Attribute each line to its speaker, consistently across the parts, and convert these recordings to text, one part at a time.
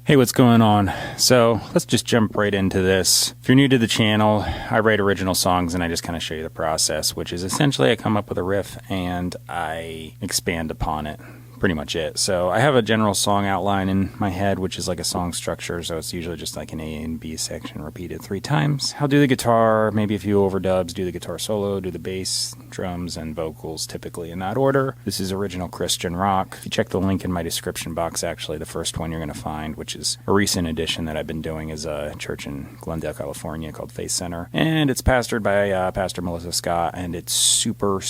Speaker 1: Hey, what's going on? So let's just jump right into this. If you're new to the channel, I write original songs and I just kind of show you the process, which is essentially I come up with a riff and I expand upon it. Pretty much it. So I have a general song outline in my head, which is like a song structure. So it's usually just like an A and B section repeated 3 times. I'll do the guitar, maybe a few overdubs, do the guitar solo, do the bass, drums, and vocals, typically in that order. This is original Christian rock. If you check the link in my description box, actually, the first one you're going to find, which is a recent addition that I've been doing, is a church in Glendale, California called Faith Center. And it's pastored by Pastor Melissa Scott, and it's super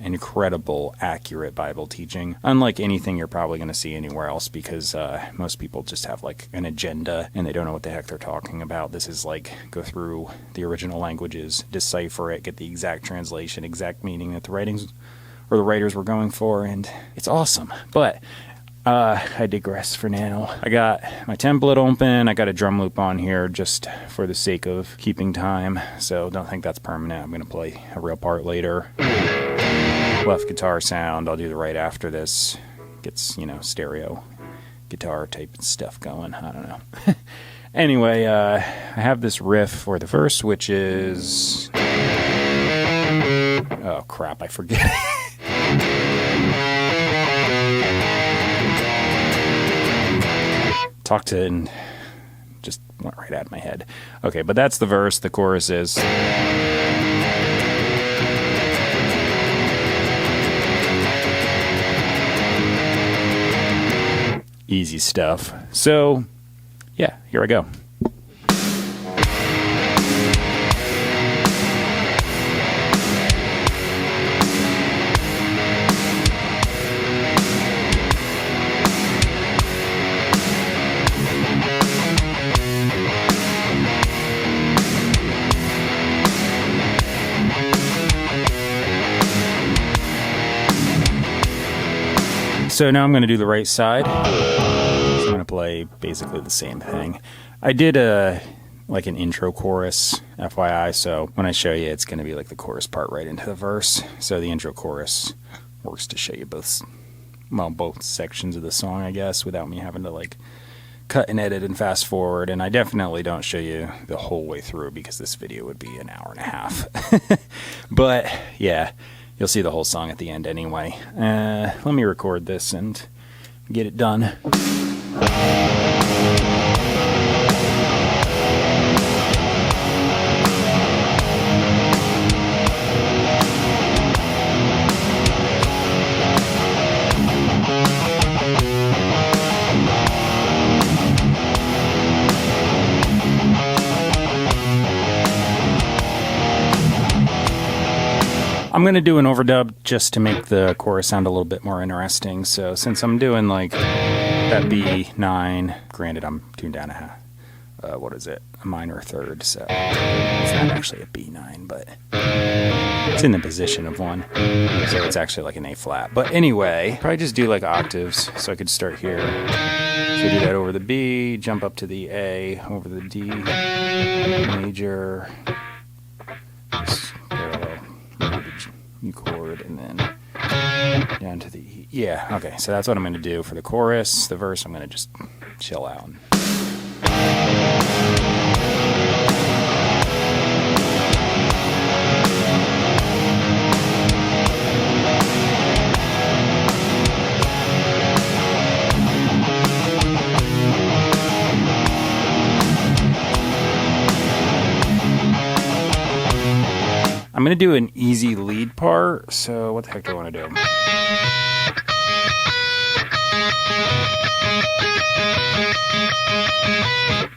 Speaker 1: incredible, accurate Bible teaching, unlike anything you're probably going to see anywhere else, because most people just have like an agenda and they don't know what the heck they're talking about. This is like go through the original languages, decipher it, get the exact translation, exact meaning that the writers were going for, and it's awesome. But I digress for now. I got my template open. I got a drum loop on here just for the sake of keeping time, so don't think that's permanent. I'm going to play a real part later. Left guitar sound, I'll do the right after this. Gets, stereo guitar type stuff going. I don't know. Anyway, I have this riff for the verse, which is... Oh, crap, I forget. Talked to and just went right out of my head. Okay, but that's the verse. The chorus is... Easy stuff. So, yeah, here I go. So now I'm going to do the right side. So I'm going to play basically the same thing. I did an intro chorus, FYI, so when I show you, it's going to be like the chorus part right into the verse. So the intro chorus works to show you both sections of the song, I guess, without me having to cut and edit and fast forward. And I definitely don't show you the whole way through because this video would be an hour and a half. But yeah. You'll see the whole song at the end anyway. Let me record this and get it done. I'm going to do an overdub just to make the chorus sound a little bit more interesting. So since I'm doing that B9, granted I'm tuned down a minor third, so it's not actually a B9, but it's in the position of one. So it's actually like an A flat. But anyway, probably just do octaves. So I could start here. So do that over the B, jump up to the A, over the D, major, E chord, and then down to the E. Yeah, okay, so that's what I'm going to do for the chorus. The verse, I'm going to just chill out. I'm going to do an easy lead part, so what the heck do I want to do?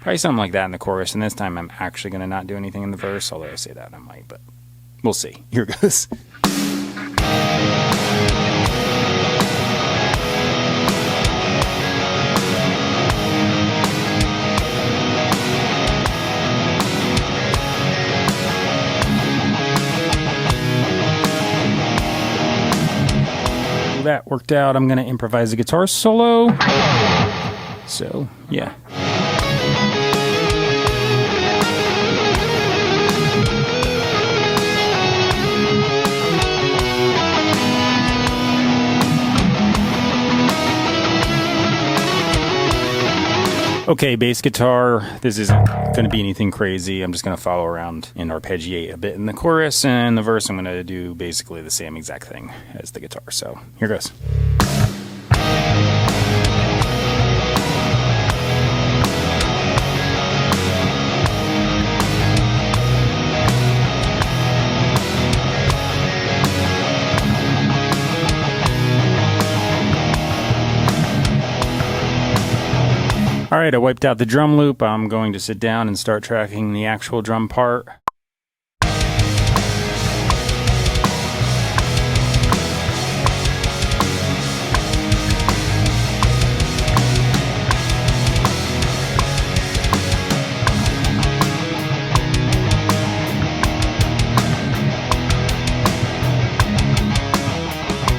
Speaker 1: Probably something like that in the chorus, and this time I'm actually going to not do anything in the verse, although I say that I might, but we'll see. Here goes. That worked out. I'm going to improvise a guitar solo. So, yeah. Okay, bass guitar. This isn't going to be anything crazy. I'm just going to follow around and arpeggiate a bit in the chorus, and the verse I'm going to do basically the same exact thing as the guitar. So here goes. All right, I wiped out the drum loop. I'm going to sit down and start tracking the actual drum part.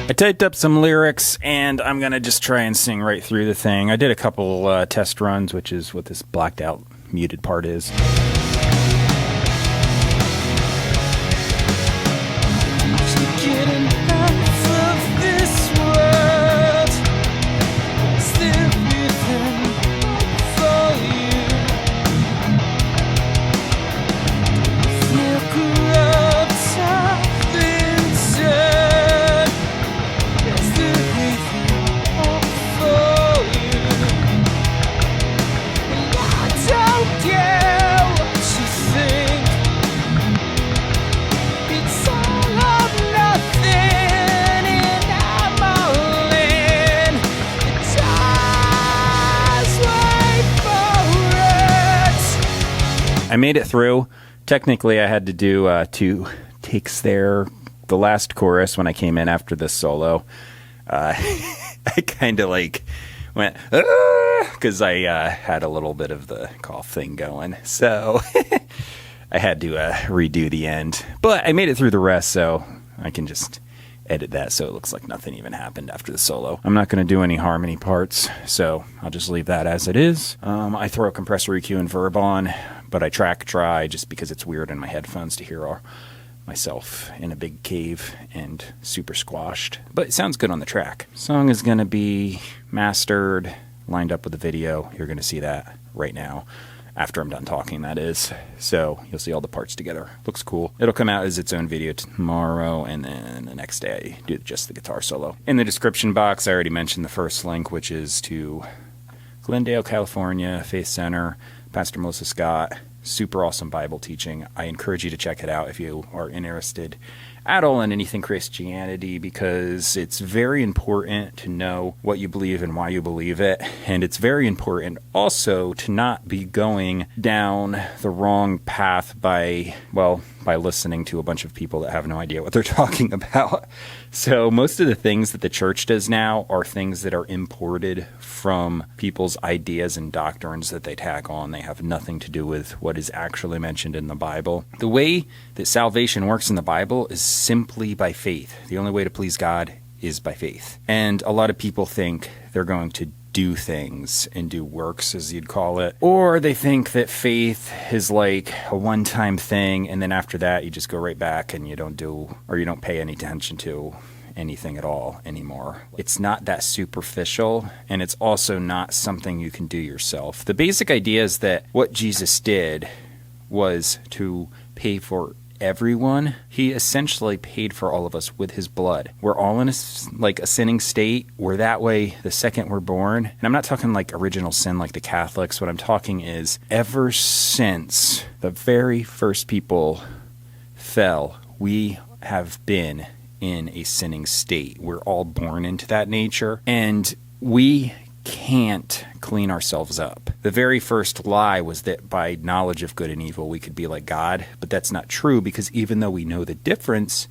Speaker 1: I typed up some lyrics, and I'm going to just try and sing right through the thing. I did a couple test runs, which is what this blacked out muted part is. I made it through. Technically, I had to do 2 takes there. The last chorus, when I came in after this solo, I kind of like went, because I had a little bit of the cough thing going. So I had to redo the end. But I made it through the rest, so I can just edit that so it looks like nothing even happened after the solo. I'm not going to do any harmony parts, so I'll just leave that as it is. I throw compressor EQ and verb on, but I track dry just because it's weird in my headphones to hear myself in a big cave and super squashed. But it sounds good on the track. Song is going to be mastered, lined up with the video. You're going to see that right now. After I'm done talking, that is. So you'll see all the parts together. Looks cool. It'll come out as its own video tomorrow, and then the next day I do just the guitar solo. In the description box, I already mentioned the first link, which is to Glendale, California, Faith Center, Pastor Melissa Scott. Super awesome Bible teaching. I encourage you to check it out if you are interested at all in anything Christianity, because it's very important to know what you believe and why you believe it. And it's very important also to not be going down the wrong path by listening to a bunch of people that have no idea what they're talking about. So most of the things that the church does now are things that are imported from people's ideas and doctrines that they tack on. They have nothing to do with what is actually mentioned in the Bible. The way that salvation works in the Bible is simply by faith. The only way to please God is by faith. And a lot of people think they're going to do things and do works, as you'd call it. Or they think that faith is like a one-time thing, and then after that you just go right back and you don't pay any attention to anything at all anymore. It's not that superficial, and it's also not something you can do yourself. The basic idea is that what Jesus did was to pay for everyone. He essentially paid for all of us with his blood. We're all in a sinning state. We're that way the second we're born. And I'm not talking like original sin like the Catholics. What I'm talking is ever since the very first people fell, we have been in a sinning state. We're all born into that nature, and we can't clean ourselves up. The very first lie was that by knowledge of good and evil we could be like God, but that's not true, because even though we know the difference,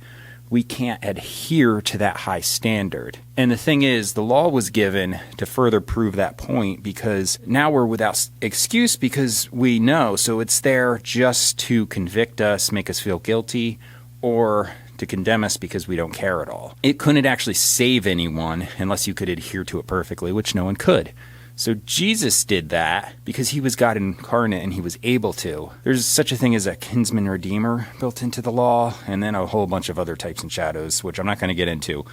Speaker 1: we can't adhere to that high standard. And the thing is, the law was given to further prove that point, because now we're without excuse because we know. So it's there just to convict us, make us feel guilty, or to condemn us because we don't care at all. It couldn't actually save anyone unless you could adhere to it perfectly, which no one could. So Jesus did that because he was God incarnate and he was able to. There's such a thing as a kinsman redeemer built into the law, and then a whole bunch of other types and shadows, which I'm not going to get into.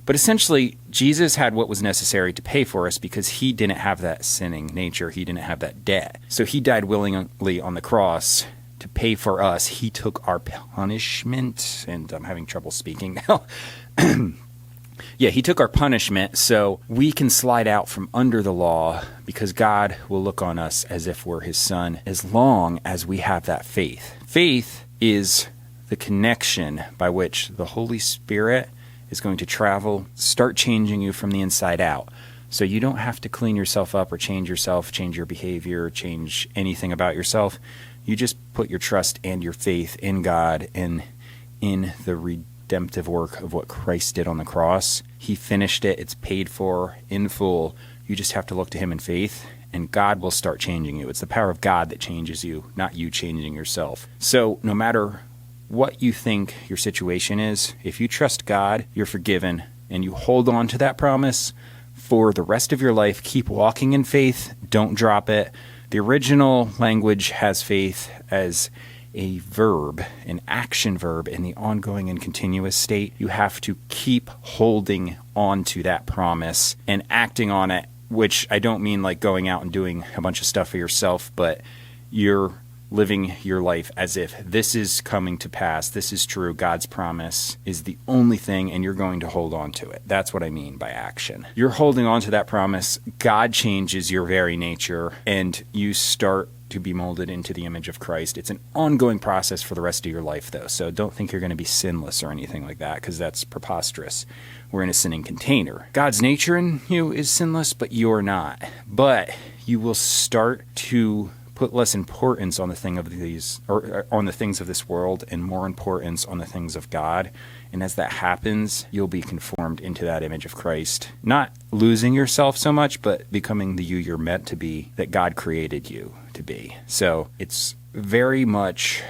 Speaker 1: But essentially, Jesus had what was necessary to pay for us because he didn't have that sinning nature. He didn't have that debt. So he died willingly on the cross to pay for us. He took our punishment, and I'm having trouble speaking now. Yeah, he took our punishment so we can slide out from under the law because God will look on us as if we're his son as long as we have that faith. Faith is the connection by which the Holy Spirit is going to travel, start changing you from the inside out. So you don't have to clean yourself up or change yourself, change your behavior, change anything about yourself. You just put your trust and your faith in God and in the redemptive work of what Christ did on the cross. He finished it. It's paid for in full. You just have to look to him in faith, and God will start changing you. It's the power of God that changes you, not you changing yourself. So no matter what you think your situation is, if you trust God, you're forgiven, and you hold on to that promise for the rest of your life. Keep walking in faith. Don't drop it. The original language has faith as a verb, an action verb in the ongoing and continuous state. You have to keep holding on to that promise and acting on it, which I don't mean like going out and doing a bunch of stuff for yourself, but you're living your life as if this is coming to pass. This is true. God's promise is the only thing, and you're going to hold on to it. That's what I mean by action. You're holding on to that promise. God changes your very nature, and you start to be molded into the image of Christ. It's an ongoing process for the rest of your life, though, so don't think you're going to be sinless or anything like that, because that's preposterous. We're in a sinning container. God's nature in you is sinless, but you're not. But you will start to put less importance on the thing of these, or on the things of this world, and more importance on the things of God. And as that happens, you'll be conformed into that image of Christ, not losing yourself so much, but becoming the you you're meant to be, that God created you to be. So it's very much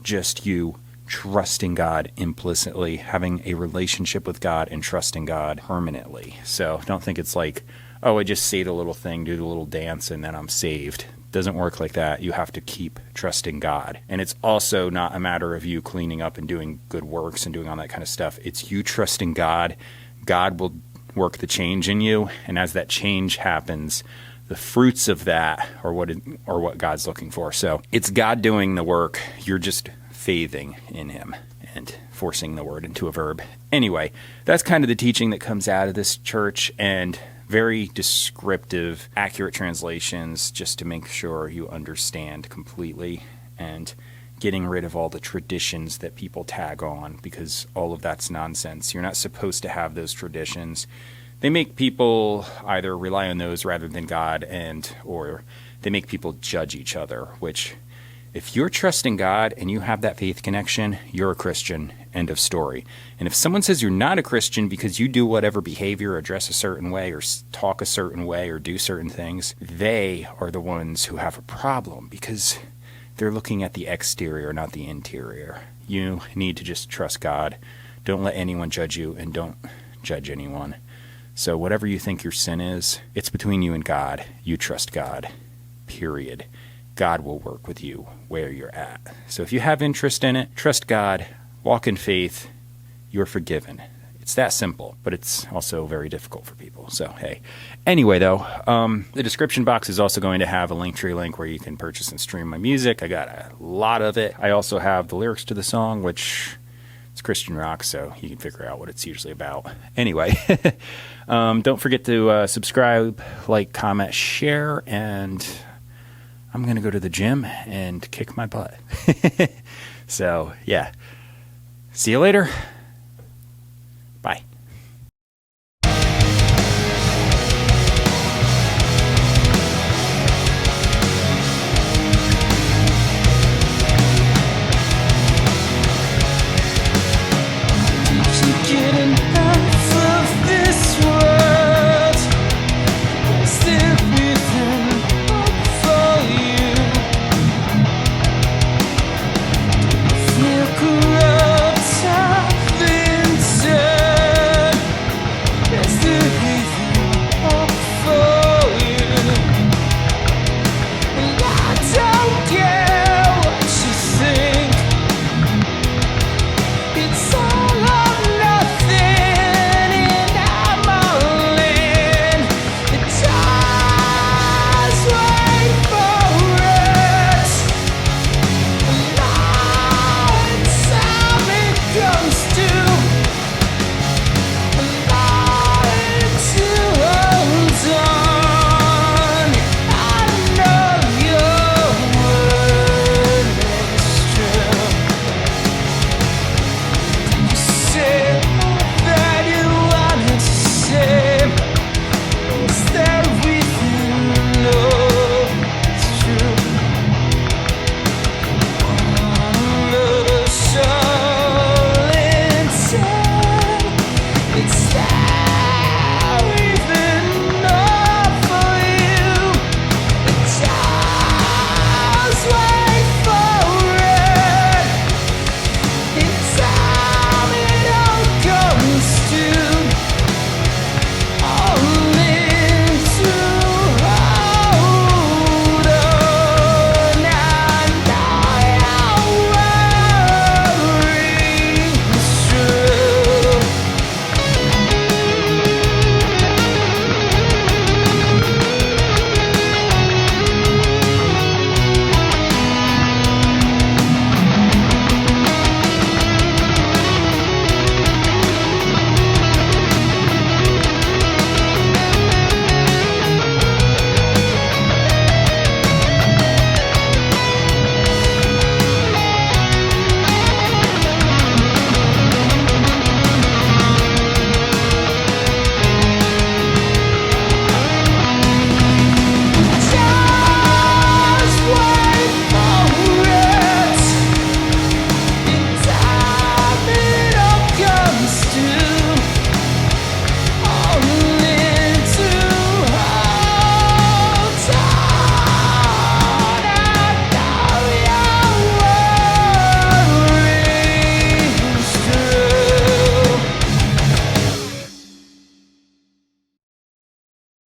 Speaker 1: just you trusting God implicitly, having a relationship with God and trusting God permanently. So don't think it's like, oh, I just say the little thing, do the little dance, and then I'm saved. Doesn't work like that. You have to keep trusting God. And it's also not a matter of you cleaning up and doing good works and doing all that kind of stuff. It's you trusting God. God will work the change in you. And as that change happens, the fruits of that are what God's looking for. So it's God doing the work. You're just faithing in him and forcing the word into a verb. Anyway, that's kind of the teaching that comes out of this church, and very descriptive, accurate translations just to make sure you understand completely, and getting rid of all the traditions that people tag on, because all of that's nonsense. You're not supposed to have those traditions. They make people either rely on those rather than God, or they make people judge each other, which if you're trusting God and you have that faith connection, you're a Christian. End of story. And if someone says you're not a Christian because you do whatever behavior or dress a certain way or talk a certain way or do certain things, they are the ones who have a problem, because they're looking at the exterior, not the interior. You need to just trust God. Don't let anyone judge you, and don't judge anyone. So whatever you think your sin is, it's between you and God. You trust God. Period. God will work with you where you're at. So if you have interest in it, trust God, walk in faith, you're forgiven. It's that simple, but it's also very difficult for people. So, hey. Anyway, though, the description box is also going to have a Linktree link where you can purchase and stream my music. I got a lot of it. I also have the lyrics to the song, which it's Christian rock, so you can figure out what it's usually about. Anyway, don't forget to subscribe, like, comment, share, and I'm going to go to the gym and kick my butt. So, yeah. See you later.